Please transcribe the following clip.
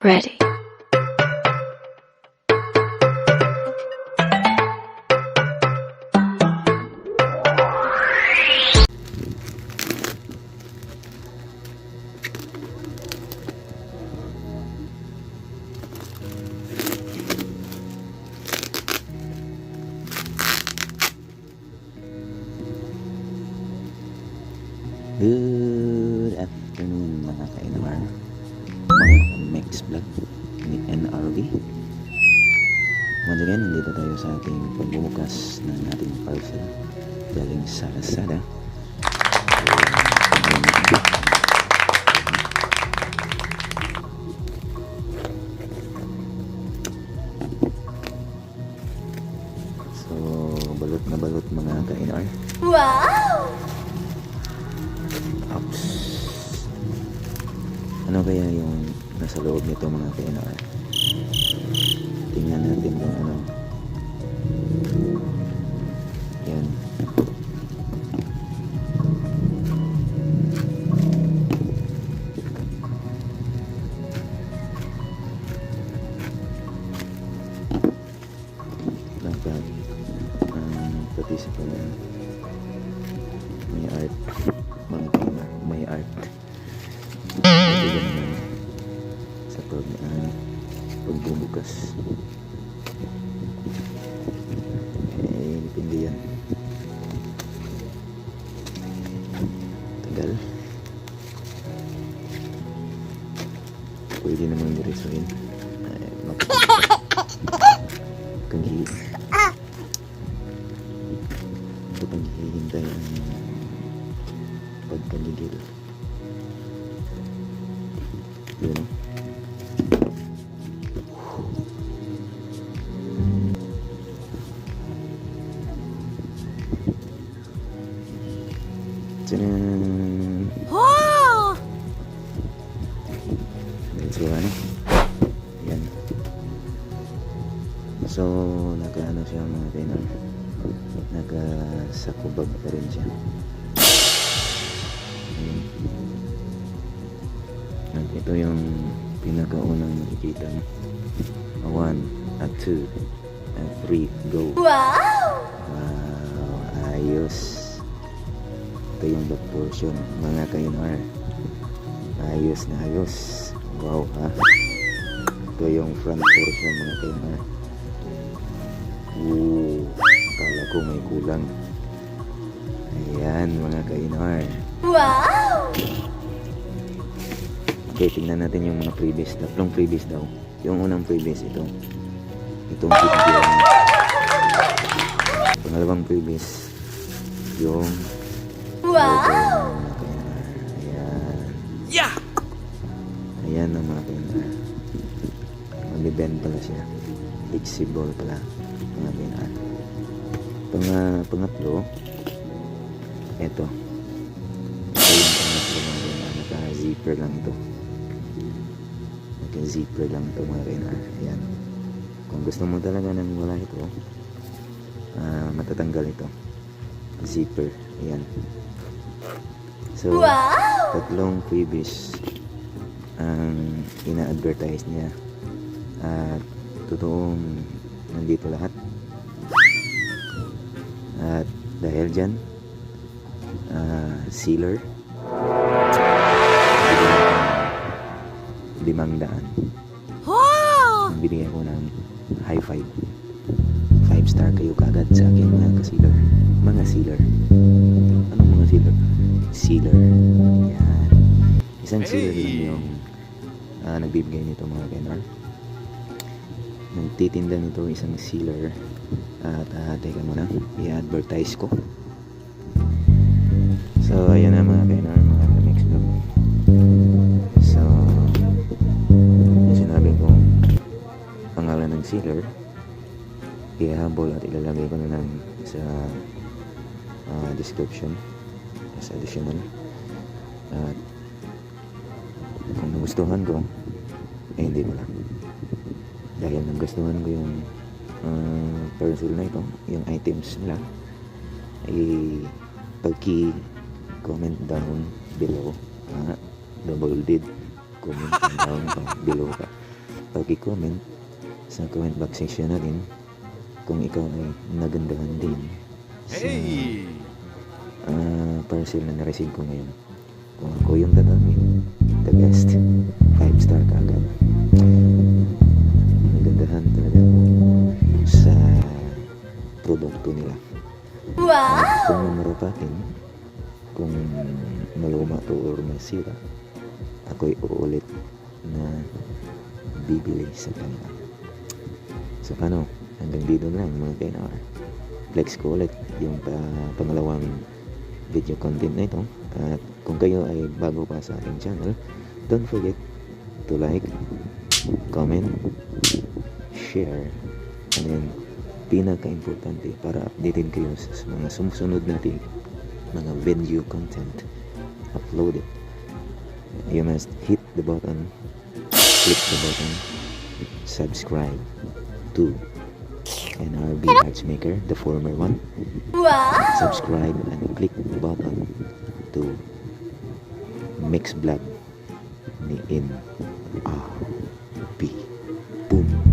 Ready. Good afternoon mga ka-NR, mga Mex Vlog ni NRV. Once again, nandito tayo sa ating pagbubukas ng ating parcel galing sa Lazada. So, balot na balot mga ka-NR. Wow! Oops. Ano kaya yung nasa loob nito mga PNR? Tingnan natin kung ano. Yan. Dapat pati sa pala may art. Mga PNR, may art. Sa pagbubukas. Depende yan. Tagal. Pwede naman diretsuhin. Ito paghihintay ang pagkagigil. Yun o. Tadaan! Wow! So ano? Yan. So naka-ano siya mga pinag, naka-sakubag pa rin siya. At ito yung pinakaunang makikita mo. 1 at 2 at 3, go. Wow! Wow, ayos. Ito yung back portion mga ka-NR. Ayos na ayos. Wow ha. Ito yung front portion mga ka-NR. Akala ko may kulang. Ayan mga ka-NR. Wow! Okay, tingnan natin yung mga previous. Tatlong previous daw. Yung unang previous ito. Itong video. Pangalawang previous yung Wow! ayan. Yeah! Ayan ang mga PNR. Mag-bend pala siya. HC ball pala mga PNR. Pangatlo eto. Ito yung pangatlo mga PNR. Naka-zipper lang ito. Naka-zipper lang ito mga PNR. Ayan. Kung gusto mo talaga nang wala ito, matatanggal ito. Zipper. Ayan. So, Wow! tatlong freebies ang ina-advertise niya. At totoong nandito lahat. At dahil dyan, sealer, 500. Wow! Bigyan ko ng high five. 5-star kayo kagad sa akin mga ka-sealer. Mga sealer. Anong mga sealer? Sealer. Yan. Isang sealer lang yung nagbibigay nito mga PNR. Nagtitinda nito isang sealer. At teka muna, i-advertise ko. So ayan na mga PNR, mga ka-Mex Vlog. So yung sinabi kong pangalan ng sealer, ihabol at ilalagay ko na lang sa description as additional. At kung nagustuhan ko, hindi pala, dahil nagustuhan ko yung parcel na ito, yung items nila, ay pag-comment down below, double did comment down below ka pag-comment sa comment box section natin kung ikaw ay nagandahan din sa parcel na na-receive ko ngayon. Kung ako yung tatanungin, the best 5-star ka agad. Nagandahan talaga sa produkto nila. Wow! Kung marupatin, kung maluma to or masira, ako'y uulit na bibili sa kanila. So paano? Hanggang dito na lang mga KNR. Flex ko ulit yung pangalawang video content na ito. At kung kayo ay bago pa sa ating channel, don't forget to like, comment, share, and then pinaka-importante para updated kayo sa mga sumusunod nating mga video content uploaded. You must hit the button, click the button, subscribe to NRB Matchmaker, the former one. Wow! Subscribe and click the button to Mix Vlog ni NRB. Boom!